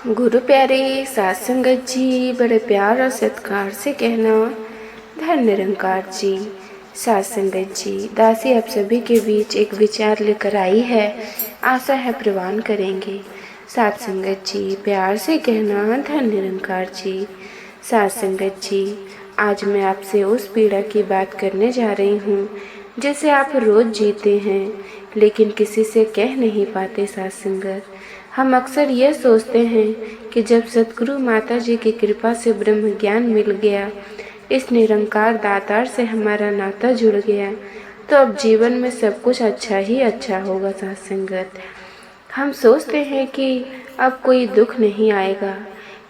गुरु प्यारे सात संगत जी, बड़े प्यार और सत्कार से कहना धन निरंकार जी। सात संगत जी, दासी आप सभी के बीच एक विचार लेकर आई है, आशा है प्रवान करेंगे। सात संगत जी, प्यार से कहना धन निरंकार जी। सात संगत जी, आज मैं आपसे उस पीड़ा की बात करने जा रही हूँ जिसे आप रोज जीते हैं लेकिन किसी से कह नहीं पाते। सात संगत, हम अक्सर यह सोचते हैं कि जब सतगुरु माता जी की कृपा से ब्रह्म ज्ञान मिल गया, इस निरंकार दातार से हमारा नाता जुड़ गया, तो अब जीवन में सब कुछ अच्छा ही अच्छा होगा। सात संगत, हम सोचते हैं कि अब कोई दुख नहीं आएगा,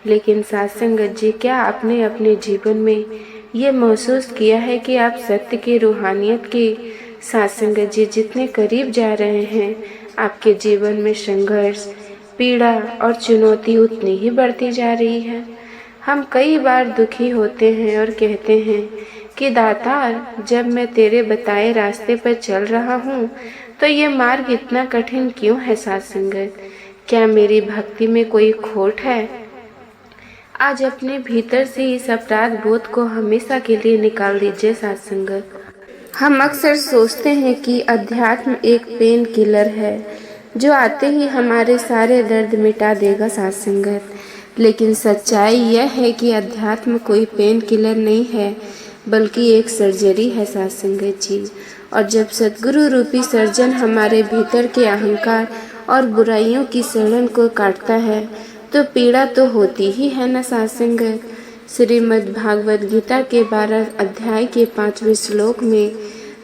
लेकिन सात संगत जी, क्या आपने अपने जीवन में ये महसूस किया है कि आप सत्य की रूहानियत के सात संगत जी जितने करीब जा रहे हैं, आपके जीवन में संघर्ष, पीड़ा और चुनौती उतनी ही बढ़ती जा रही है। हम कई बार दुखी होते हैं और कहते हैं कि दातार, जब मैं तेरे बताए रास्ते पर चल रहा हूँ तो ये मार्ग इतना कठिन क्यों है। सात संगत, क्या मेरी भक्ति में कोई खोट है? आज अपने भीतर से इस अपराध बोध को हमेशा के लिए निकाल दीजिए। सात संगत, हम अक्सर सोचते हैं कि अध्यात्म एक पेन किलर है जो आते ही हमारे सारे दर्द मिटा देगा। सात संगत, लेकिन सच्चाई यह है कि अध्यात्म कोई पेन किलर नहीं है, बल्कि एक सर्जरी है। सात संगत जी, और जब सद्गुरु रूपी सर्जन हमारे भीतर के अहंकार और बुराइयों की सड़न को काटता है तो पीड़ा तो होती ही है ना। सात संगत, श्रीमद् भागवत गीता के 12 अध्याय के 5वें श्लोक में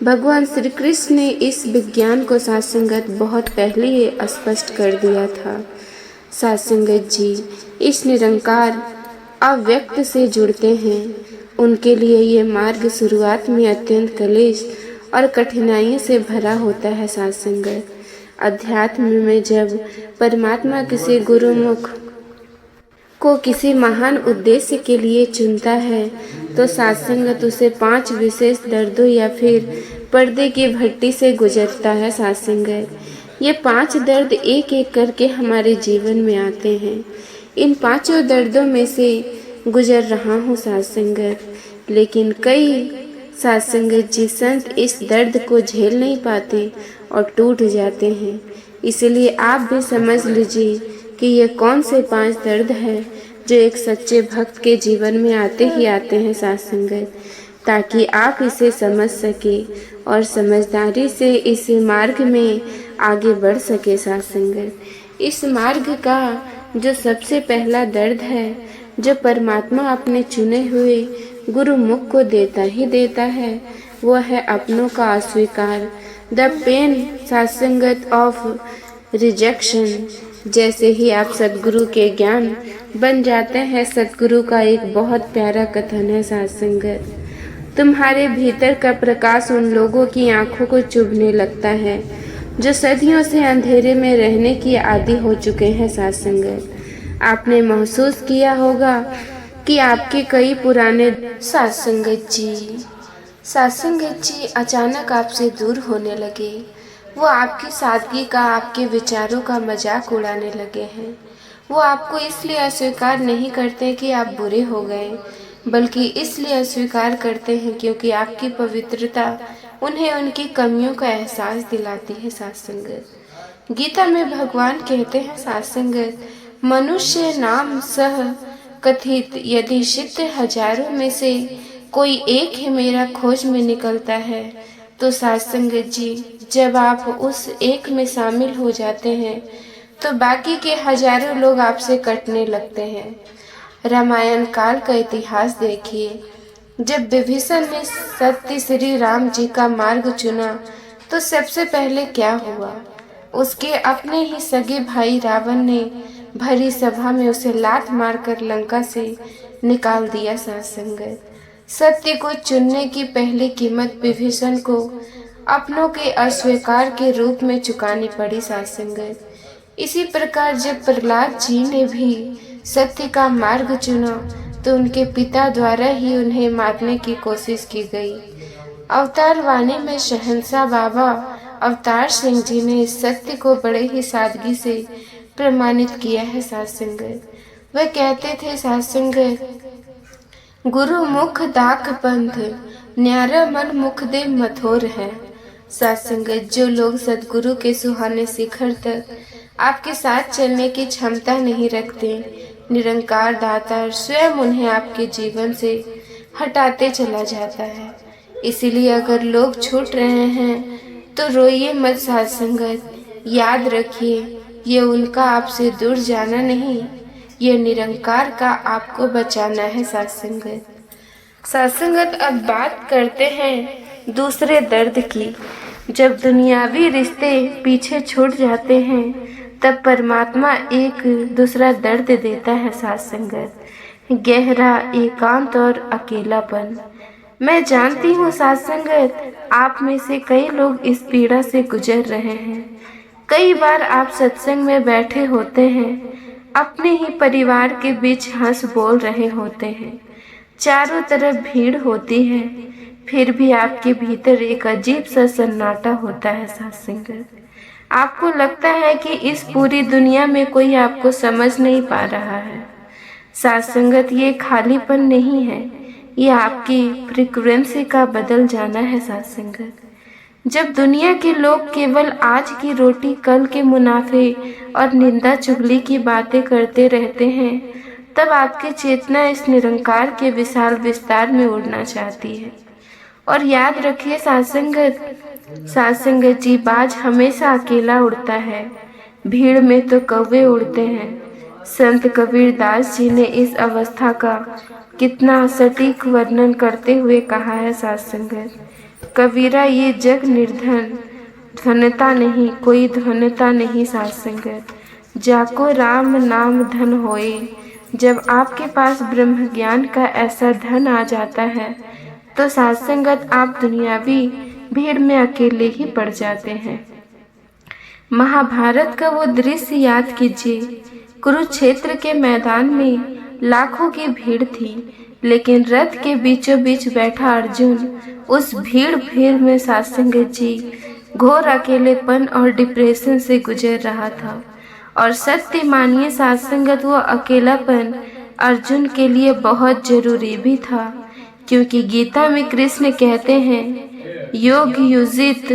भगवान श्री कृष्ण ने इस विज्ञान को सात संगत बहुत पहले ही स्पष्ट कर दिया था। सात संगत जी, इस निरंकार अव्यक्त से जुड़ते हैं उनके लिए ये मार्ग शुरुआत में अत्यंत कलेश और कठिनाइयों से भरा होता है। सात संगत, अध्यात्म में जब परमात्मा किसी गुरुमुख को किसी महान उद्देश्य के लिए चुनता है तो सात संगत उसे 5 विशेष दर्दों या फिर पर्दे की भट्टी से गुजरता है। सात संगत, ये 5 दर्द एक एक करके हमारे जीवन में आते हैं। इन 5 दर्दों में से गुजर रहा हूँ सात संगत, लेकिन कई सात संगत जी संत इस दर्द को झेल नहीं पाते और टूट जाते हैं। इसलिए आप भी समझ लीजिए कि ये कौन से 5 दर्द है जो एक सच्चे भक्त के जीवन में आते ही आते हैं। सात संगत, ताकि आप इसे समझ सके और समझदारी से इस मार्ग में आगे बढ़ सके। सात संगत, इस मार्ग का जो सबसे पहला दर्द है, जो परमात्मा अपने चुने हुए गुरु मुख को देता ही देता है, वो है अपनों का अस्वीकार, द पेन सात संगत ऑफ रिजेक्शन। जैसे ही आप सद्गुरु के ज्ञान बन जाते हैं, सद्गुरु का एक बहुत प्यारा कथन है सात संगत, तुम्हारे भीतर का प्रकाश उन लोगों की आंखों को चुभने लगता है जो सदियों से अंधेरे में रहने की आदी हो चुके हैं। सात संगत, आपने महसूस किया होगा कि आपके कई पुराने सात संगत जी अचानक आपसे दूर होने लगे। वो आपकी सादगी का, आपके विचारों का मजाक उड़ाने लगे हैं। वो आपको इसलिए अस्वीकार नहीं करते कि आप बुरे हो गए, बल्कि इसलिए अस्वीकार करते हैं क्योंकि आपकी पवित्रता उन्हें उनकी कमियों का एहसास दिलाती है। सात संगत, गीता में भगवान कहते हैं सात संगत, मनुष्य नाम सह कथित यदि सिद्ध हजारों में से कोई एक ही मेरा खोज में निकलता है तो सात संगत जी, जब आप उस एक में शामिल हो जाते हैं तो बाकी के हजारों लोग आपसे कटने लगते हैं। रामायण काल का इतिहास देखिए, जब विभीषण ने सत्य श्री राम जी का मार्ग चुना तो सबसे पहले क्या हुआ? उसके अपने ही सगे भाई रावण ने भरी सभा में उसे लात मारकर लंका से निकाल दिया। सात संगत, सत्य को चुनने की पहली कीमत विभीषण को अपनों के अस्वीकार के रूप में चुकानी पड़ी। सात संगत, इसी प्रकार जब प्रहलाद जी ने भी सत्य का मार्ग चुना तो उनके पिता द्वारा ही उन्हें मारने की कोशिश की गई। अवतार वाणी में शहंशाह बाबा अवतार सिंह जी ने इस सत्य को बड़े ही सादगी से प्रमाणित किया है साध संगत। वह कहते थे साध संगत, गुरु मुख दाख पंथ, न्यारा मन मुख दे मथोर है। साध संगत, जो लोग सदगुरु के सुहाने शिखर तक आपके साथ चलने की क्षमता नहीं रखते, निरंकार दाता स्वयं उन्हें आपके जीवन से हटाते चला जाता है। इसीलिए अगर लोग छूट रहे हैं तो रोइए मत साध संगत, याद रखिए ये उनका आपसे दूर जाना नहीं, यह निरंकार का आपको बचाना है साध संगत। साध संगत, अब बात करते हैं दूसरे दर्द की। जब दुनियावी रिश्ते पीछे छूट जाते हैं तब परमात्मा एक दूसरा दर्द देता है साध संगत, गहरा एकांत और अकेलापन। मैं जानती हूँ साध संगत, आप में से कई लोग इस पीड़ा से गुजर रहे हैं। कई बार आप सत्संग में बैठे होते हैं, अपने ही परिवार के बीच हंस बोल रहे होते हैं, चारों तरफ भीड़ होती है, फिर भी आपके भीतर एक अजीब सा सन्नाटा होता है साध संगत। आपको लगता है कि इस पूरी दुनिया में कोई आपको समझ नहीं पा रहा है। साध संगत, ये खालीपन नहीं है, ये आपकी फ्रीक्वेंसी का बदल जाना है साध संगत। जब दुनिया के लोग केवल आज की रोटी, कल के मुनाफे और निंदा चुगली की बातें करते रहते हैं, तब आपकी चेतना इस निरंकार के विशाल विस्तार में उड़ना चाहती है। और याद रखिए साध संगत जी, बाज हमेशा अकेला उड़ता है, भीड़ में तो कौवे उड़ते हैं। संत कबीर दास जी ने इस अवस्था का कितना सटीक वर्णन करते हुए कहा है साध संगत, कबीरा ये जग निर्धन, धनता नहीं कोई धनता नहीं साध संगत, जाको राम नाम धन होए। जब आपके पास ब्रह्म ज्ञान का ऐसा धन आ जाता है तो साध संगत, आप दुनियावी भीड़ में अकेले ही पड़ जाते हैं। महाभारत का वो दृश्य याद कीजिए, कुरुक्षेत्र के मैदान में लाखों की भीड़ थी, लेकिन रथ के बीचों बीच बैठा अर्जुन उस भीड़ में साध संगत जी घोर अकेलेपन और डिप्रेशन से गुजर रहा था। और सत्य मानिए साध संगत, वो अकेलापन अर्जुन के लिए बहुत जरूरी भी था, क्योंकि गीता में कृष्ण कहते हैं, योग युजित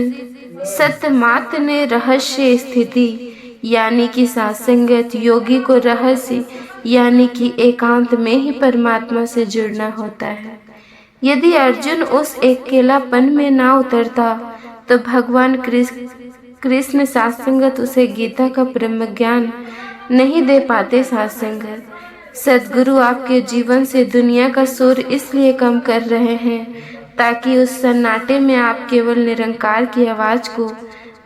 सतमात ने रहस्य स्थिति, यानी कि साध संगत, योगी को रहस्य यानी कि एकांत में ही परमात्मा से जुड़ना होता है। यदि अर्जुन उस अकेलापन में ना उतरता तो भगवान कृष्ण साध संगत उसे गीता का ब्रह्म ज्ञान नहीं दे पाते साध संगत। सद्गुरु आपके जीवन से दुनिया का शोर इसलिए कम कर रहे हैं ताकि उस सन्नाटे में आप केवल निरंकार की आवाज को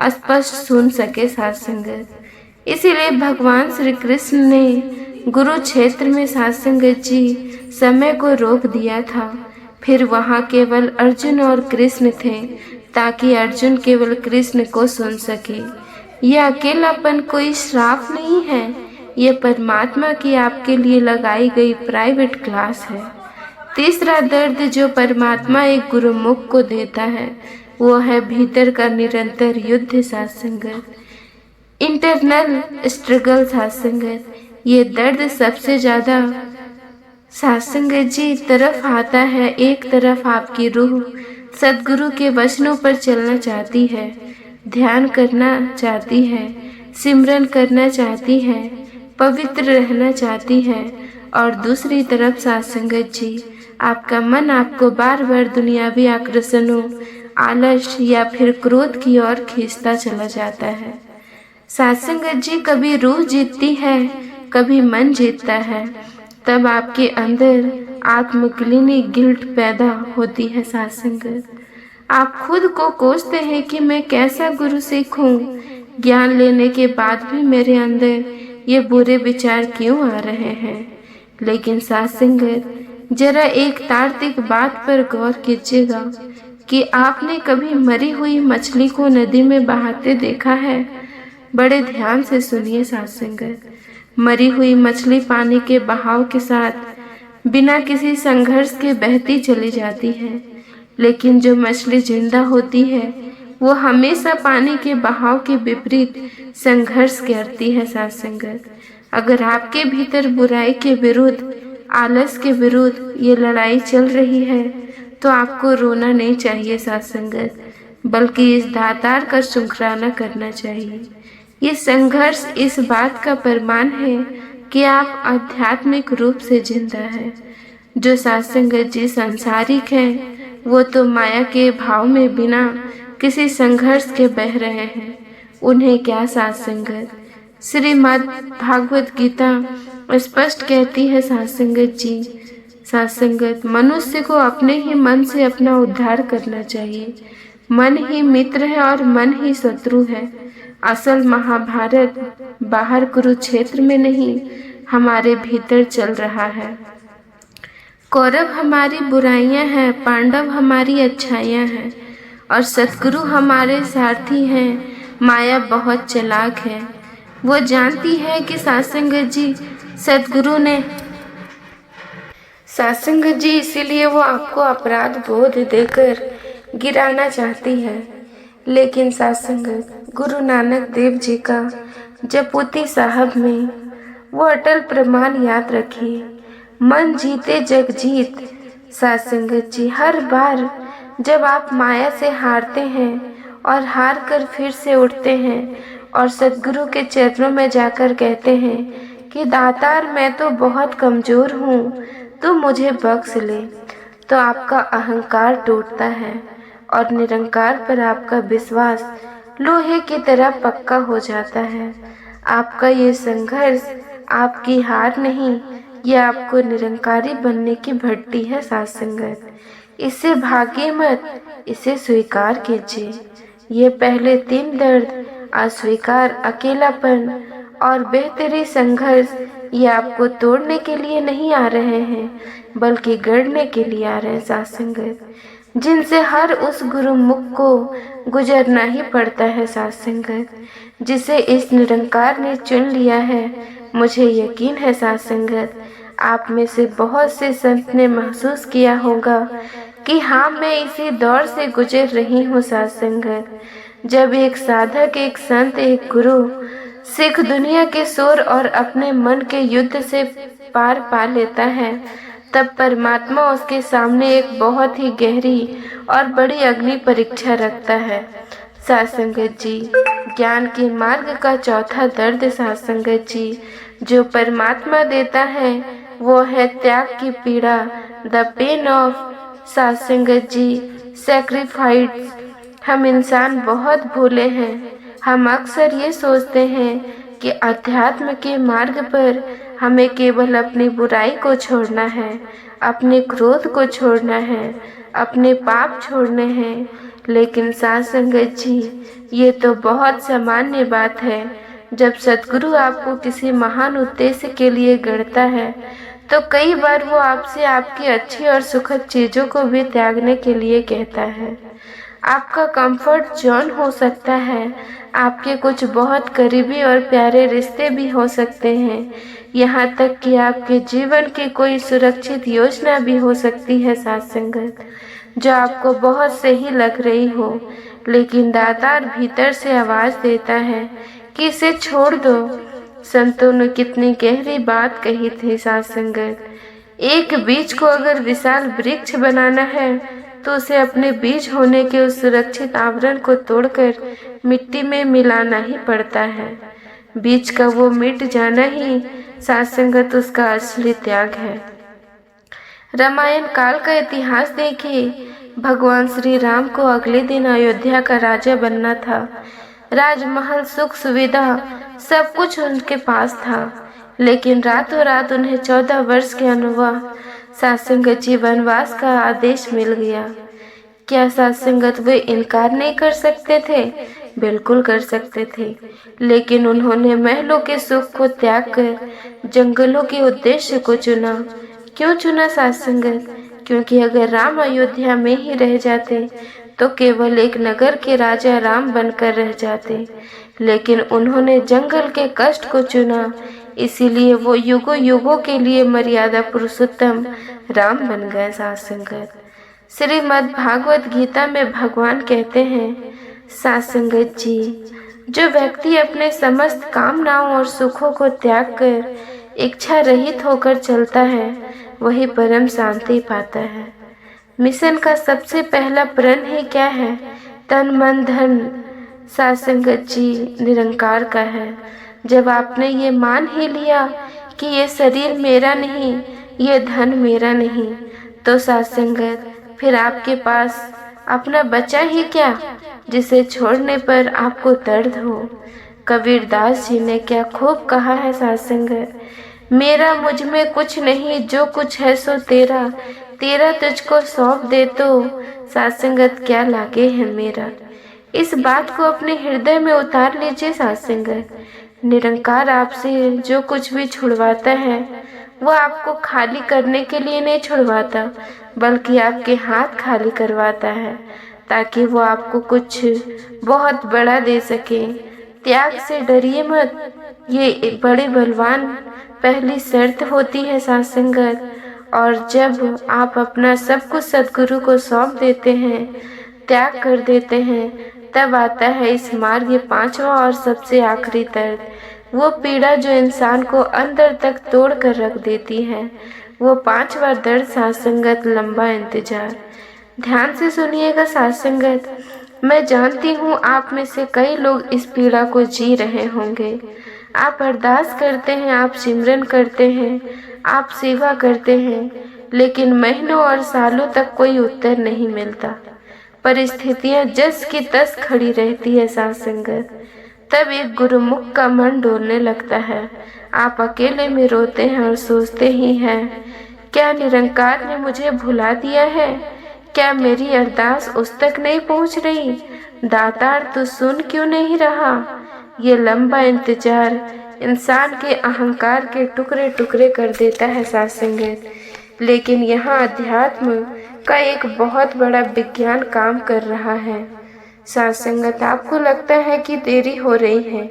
स्पष्ट सुन सके साध संगत। इसीलिए भगवान श्री कृष्ण ने कुरुक्षेत्र में साध संगत जी समय को रोक दिया था। फिर वहाँ केवल अर्जुन और कृष्ण थे, ताकि अर्जुन केवल कृष्ण को सुन सके। यह अकेलापन कोई श्राप नहीं है, यह परमात्मा की आपके लिए लगाई गई प्राइवेट क्लास है। तीसरा दर्द जो परमात्मा एक गुरुमुख को देता है वो है भीतर का निरंतर युद्ध साध संगत, इंटरनल स्ट्रगल साध संगत। ये दर्द सबसे ज्यादा साध संगत जी तरफ आता है। एक तरफ आपकी रूह सद्गुरु के वचनों पर चलना चाहती है, ध्यान करना चाहती है, सिमरन करना चाहती है, पवित्र रहना चाहती है, और दूसरी तरफ साध संगत जी आपका मन आपको बार बार दुनियावी आकर्षणों, आलस या फिर क्रोध की ओर खींचता चला जाता है। साध संगत जी कभी रूह जीतती है, कभी मन जीतता है, तब आपके अंदर आत्मग्लानि गिल्ट पैदा होती है साध संगत। आप खुद को कोसते हैं कि मैं कैसा गुरु सीखूं, ज्ञान लेने के बाद भी मेरे अंदर ये बुरे विचार क्यों आ रहे हैं। लेकिन साध संगत, जरा एक तार्किक बात पर गौर कीजिएगा कि आपने कभी मरी हुई मछली को नदी में बहाते देखा है? बड़े ध्यान से सुनिए साध संगत। मरी हुई मछली पानी के बहाव के साथ बिना किसी संघर्ष के बहती चली जाती है, लेकिन जो मछली जिंदा होती है वो हमेशा पानी के बहाव के विपरीत संघर्ष करती है। साथ संगत, अगर आपके भीतर बुराई के विरुद्ध, आलस के विरुद्ध ये लड़ाई चल रही है तो आपको रोना नहीं चाहिए साथ संगत, बल्कि इस दातार का शुक्राना करना चाहिए। ये संघर्ष इस बात का प्रमाण है कि आप आध्यात्मिक रूप से जिंदा है। जो साथ संगत जी सांसारिक हैं, वो तो माया के भाव में बिना किसी संघर्ष के बह रहे हैं। उन्हें क्या साथ संगत। श्रीमद् भागवत गीता स्पष्ट कहती है साथ संगत जी, साथ संगत, मनुष्य को अपने ही मन से अपना उद्धार करना चाहिए। मन ही मित्र है और मन ही शत्रु है। असल महाभारत बाहर कुरुक्षेत्र में नहीं, हमारे भीतर चल रहा है। कौरव हमारी बुराइयां हैं, पांडव हमारी अच्छाइयां हैं और सतगुरु हमारे सारथी हैं। माया बहुत चालाक है, वो जानती है कि सत्संगत जी सतगुरु ने सत्संगत जी, इसीलिए वो आपको अपराध बोध देकर गिराना चाहती है। लेकिन सत्संगत, गुरु नानक देव जी का जपुती साहब में वो अटल प्रमाण याद रखिए, मन जीते जग जीत। सत्संगत जी, हर बार जब आप माया से हारते हैं और हार कर फिर से उठते हैं और सतगुरु के चरणों में जाकर कहते हैं कि दातार मैं तो बहुत कमज़ोर हूँ, तो मुझे बख्श ले, तो आपका अहंकार टूटता है और निरंकार पर आपका विश्वास लोहे की तरह पक्का हो जाता है। आपका ये संघर्ष आपकी हार नहीं, यह आपको निरंकारी बनने की भट्टी है। सत्संगत, इससे भागिए मत, इसे स्वीकार कीजिए। ये पहले 3 दर्द, अस्वीकार, अकेलापन और बेहतरी संघर्ष, ये आपको तोड़ने के लिए नहीं आ रहे हैं, बल्कि गढ़ने के लिए आ रहे हैं। सत्संगत, जिनसे हर उस गुरुमुख को गुजरना ही पड़ता है। सत्संगत, जिसे इस निरंकार ने चुन लिया है। मुझे यकीन है सत्संगत, आप में से बहुत से संत ने महसूस किया होगा कि हाँ, मैं इसी दौर से गुजर रही हूँ। सत्संगत, जब एक साधक, एक संत, एक गुरु सिख दुनिया के शोर और अपने मन के युद्ध से पार पा लेता है, तब परमात्मा उसके सामने एक बहुत ही गहरी और बड़ी अग्नि परीक्षा रखता है। सत्संगत जी, ज्ञान के मार्ग का चौथा दर्द सत्संगत जी जो परमात्मा देता है, वो है त्याग की पीड़ा, द पेन ऑफ सत्संगत जी सैक्रिफाइस। हम इंसान बहुत भूले हैं। हम अक्सर ये सोचते हैं कि अध्यात्म के मार्ग पर हमें केवल अपनी बुराई को छोड़ना है, अपने क्रोध को छोड़ना है, अपने पाप छोड़ने हैं। लेकिन सत्संगत जी, ये तो बहुत सामान्य बात है। जब सतगुरु आपको किसी महान उद्देश्य के लिए गढ़ता है, तो कई बार वो आपसे आपकी अच्छी और सुखद चीज़ों को भी त्यागने के लिए कहता है। आपका कंफर्ट जोन हो सकता है, आपके कुछ बहुत करीबी और प्यारे रिश्ते भी हो सकते हैं, यहाँ तक कि आपके जीवन की कोई सुरक्षित योजना भी हो सकती है। सत्संगत, जो आपको बहुत सही लग रही हो, लेकिन दातार भीतर से आवाज़ देता है कि इसे छोड़ दो। संतों ने कितनी गहरी बात कही थी। सत्संगत, एक बीज को अगर विशाल वृक्ष बनाना है तो उसे अपने बीज होने के उस सुरक्षित आवरण को तोड़कर मिट्टी में मिलाना ही पड़ता है। बीज का वो मिट जाना ही सत्संगत उसका असली त्याग है। रामायण काल का इतिहास देखिए। भगवान श्री राम को अगले दिन अयोध्या का राजा बनना था। राजमहल, सुख सुविधा, सब कुछ उनके पास था, लेकिन रातों रात उन्हें 14 वर्ष के अनुभव सत्संगत जी वनवास का आदेश मिल गया। क्या सत्संगत वे इनकार नहीं कर सकते थे? बिल्कुल कर सकते थे, लेकिन उन्होंने महलों के सुख को त्याग कर जंगलों के उद्देश्य को चुना। क्यों चुना सत्संगत? क्योंकि अगर राम अयोध्या में ही रह जाते तो केवल एक नगर के राजा राम बनकर रह जाते, लेकिन उन्होंने जंगल के कष्ट को चुना, इसीलिए वो युगों युगों के लिए मर्यादा पुरुषोत्तम राम बन गए। सत्संगत, श्रीमद् भागवत गीता में भगवान कहते हैं, साथ संगत जी, जो व्यक्ति अपने समस्त कामनाओं और सुखों को त्याग कर इच्छा रहित होकर चलता है, वही परम शांति पाता है। मिशन का सबसे पहला प्रण ही क्या है? तन मन धन साथ संगत जी निरंकार का है। जब आपने ये मान ही लिया कि ये शरीर मेरा नहीं, ये धन मेरा नहीं, तो साथ संगत फिर आपके पास अपना बचा ही क्या, जिसे छोड़ने पर आपको दर्द हो। कबीरदास जी ने क्या खूब कहा है साथ संगत, मेरा मुझ में कुछ नहीं, जो कुछ है सो तेरा, तेरा तुझको सौंप दे तो साथ संगत क्या लागे है मेरा। इस बात को अपने हृदय में उतार लीजिए साथ संगत। निरंकार आपसे जो कुछ भी छुड़वाता है वो आपको खाली करने के लिए नहीं छुड़वाता, बल्कि आपके हाथ खाली करवाता है, ताकि वो आपको कुछ बहुत बड़ा दे सके। त्याग से डरिए मत, ये बड़े बलवान पहली शर्त होती है साथ संगत। और जब आप अपना सब कुछ सद्गुरु को सौंप देते हैं, त्याग कर देते हैं, तब आता है इस मार्ग ये पांचवा और सबसे आखिरी दर्द, वो पीड़ा जो इंसान को अंदर तक तोड़ कर रख देती है। वो पांचवा दर्द साथ संगत, लंबा इंतजार। ध्यान से सुनिएगा साथ संगत, मैं जानती हूँ आप में से कई लोग इस पीड़ा को जी रहे होंगे। आप अरदास करते हैं, आप सिमरन करते हैं, आप सेवा करते हैं, लेकिन महीनों और सालों तक कोई उत्तर नहीं मिलता। परिस्थितियां जस की तस खड़ी रहती है साथ संगत। तब एक गुरुमुख का मन डोलने लगता है। आप अकेले में रोते हैं और सोचते ही हैं, क्या निरंकार ने मुझे भुला दिया है? क्या मेरी अरदास उस तक नहीं पहुंच रही? दातार तो सुन क्यों नहीं रहा? ये लंबा इंतजार इंसान के अहंकार के टुकड़े टुकड़े कर देता है साथ संगत। लेकिन यहाँ अध्यात्म का एक बहुत बड़ा विज्ञान काम कर रहा है साथ संगत। आपको लगता है कि देरी हो रही है,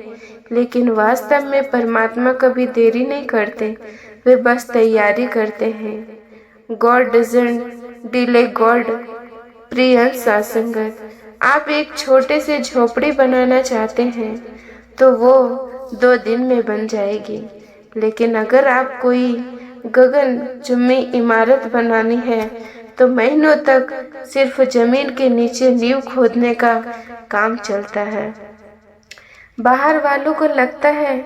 लेकिन वास्तव में परमात्मा कभी देरी नहीं करते, वे बस तैयारी करते हैं। God doesn't delay God. प्रिय साथ संगत, आप एक छोटे से झोपड़ी बनाना चाहते हैं तो वो 2 दिन में बन जाएगी, लेकिन अगर आप कोई गगन चुम्बी इमारत बनानी है तो महीनों तक सिर्फ जमीन के नीचे नींव खोदने का काम चलता है। बाहर वालों को लगता है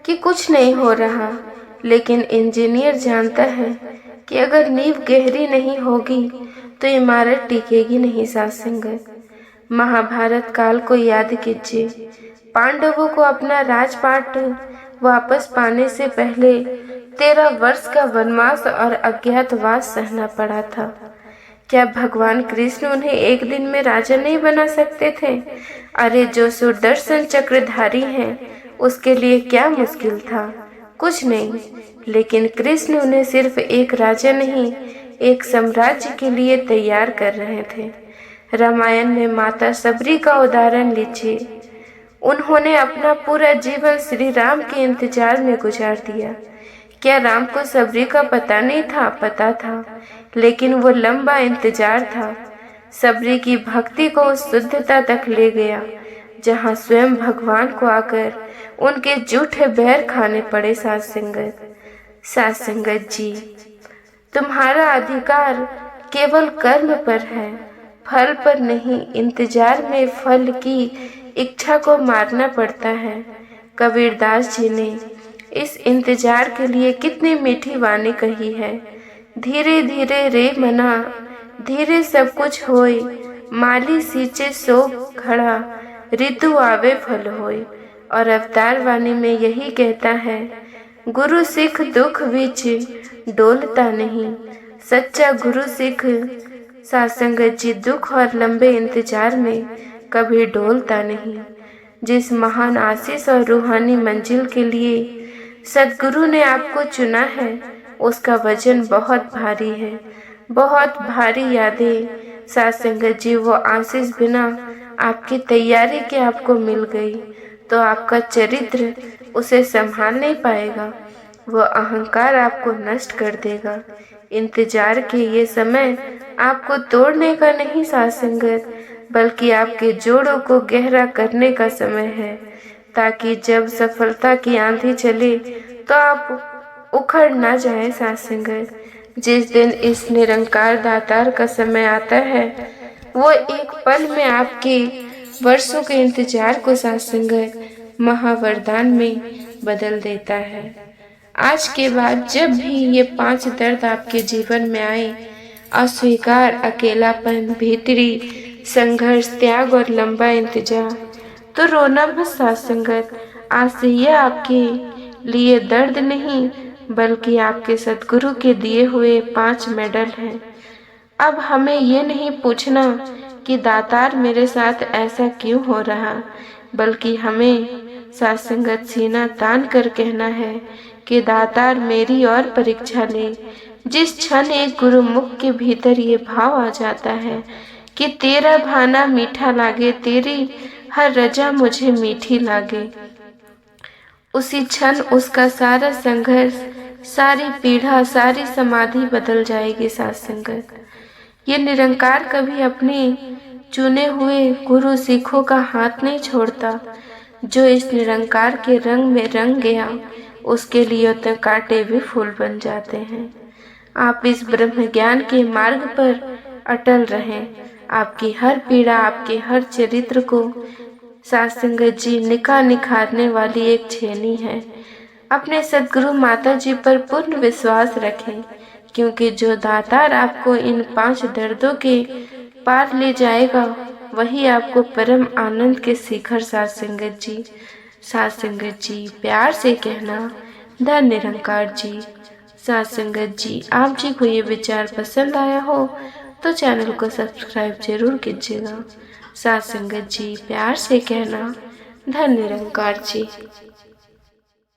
कि कुछ नहीं हो रहा, लेकिन इंजीनियर जानता है कि अगर नींव गहरी नहीं होगी तो इमारत टिकेगी नहीं साथ संगत। महाभारत काल को याद कीजिए। पांडवों को अपना राजपाट वापस पाने से पहले 13 वर्ष का वनवास और अज्ञातवास सहना पड़ा था। क्या भगवान कृष्ण उन्हें एक दिन में राजा नहीं बना सकते थे? अरे जो सुदर्शन चक्रधारी हैं, उसके लिए क्या मुश्किल था? कुछ नहीं। लेकिन कृष्ण उन्हें सिर्फ एक राजा नहीं, एक साम्राज्य के लिए तैयार कर रहे थे। रामायण में माता सबरी का उदाहरण लीजिए। उन्होंने अपना पूरा जीवन श्री राम के इंतजार में गुजार दिया। क्या राम को सबरी का पता नहीं था? पता था, लेकिन वो लंबा इंतजार था। सबरी की भक्ति को उस शुद्धता तक ले गया जहाँ स्वयं भगवान को आकर उनके झूठे बैर खाने पड़े साथ संगत जी, तुम्हारा अधिकार केवल कर्म पर है, फल पर नहीं। इंतजार में फल की इच्छा को मारना पड़ता है। कबीरदास जी ने इस इंतजार के लिए कितनी मीठी वाणी कही है। धीरे धीरे रे मना, धीरे सब कुछ होय, माली सींचे सो खड़ा, ऋतु आवे फल होय। और अवतार वाणी में यही कहता है, गुरु सिख दुख विच डोलता नहीं। सच्चा गुरु सिख साथ संगत जी दुख और लंबे इंतजार में कभी डोलता नहीं। जिस महान आशीष और रूहानी मंजिल के लिए सद्गुरु ने आपको चुना है, उसका वजन बहुत भारी है, बहुत भारी यादें साथ संगत जी। वो आशीष बिना आपकी तैयारी के आपको मिल गई तो आपका चरित्र उसे संभाल नहीं पाएगा, वो अहंकार आपको नष्ट कर देगा। इंतजार के ये समय आपको तोड़ने का नहीं साथ संगत, बल्कि आपके जोड़ों को गहरा करने का समय है, ताकि जब सफलता की आंधी चले तो आप उखड़ ना जाए साथ संगत। जिस दिन इस निरंकार दातार का समय आता है, वो एक पल में आपके वर्षों के इंतजार को साथ संगत महावरदान में बदल देता है। आज के बाद जब भी ये 5 दर्द आपके जीवन में आए, अस्वीकार, अकेलापन, भीतरी संघर्ष, त्याग और लंबा इंतजार, तो रोना मत साथ संगत। आज से यह आपके लिए दर्द नहीं, बल्कि आपके सद्गुरु के दिए हुए 5 मेडल हैं। अब हमें ये नहीं पूछना कि दातार मेरे साथ ऐसा क्यों हो रहा, बल्कि हमें साथ संगत सीना तान कर कहना है कि दातार मेरी और परीक्षा ले। जिस क्षण एक गुरुमुख के भीतर ये भाव आ जाता है कि तेरा भाना मीठा लागे, तेरी हर रजा मुझे मीठी लागे, उसी क्षण उसका सारा संघर्ष, सारी पीड़ा, सारी समाधि बदल जाएगी साथ संगत। ये निरंकार कभी अपने चुने हुए गुरु सिखों का हाथ नहीं छोड़ता। जो इस निरंकार के रंग में रंग गया, उसके लिए तो कांटे भी फूल बन जाते हैं। आप इस ब्रह्म ज्ञान के मार्ग पर अटल रहें। आपकी हर पीड़ा, आपके हर चरित्र को साथ संगत जी निखारने वाली एक छेनी है। अपने सद्गुरु माता जी पर पूर्ण विश्वास रखें, क्योंकि जो दातार आपको इन 5 दर्दों के पार ले जाएगा, वही आपको परम आनंद के शिखर साथ संगत जी प्यार से कहना, धन निरंकार जी। साथ संगत जी, आप जी को ये विचार पसंद आया हो तो चैनल को सब्सक्राइब जरूर कीजिएगा। साथ संगत जी प्यार से कहना, धन निरंकार जी।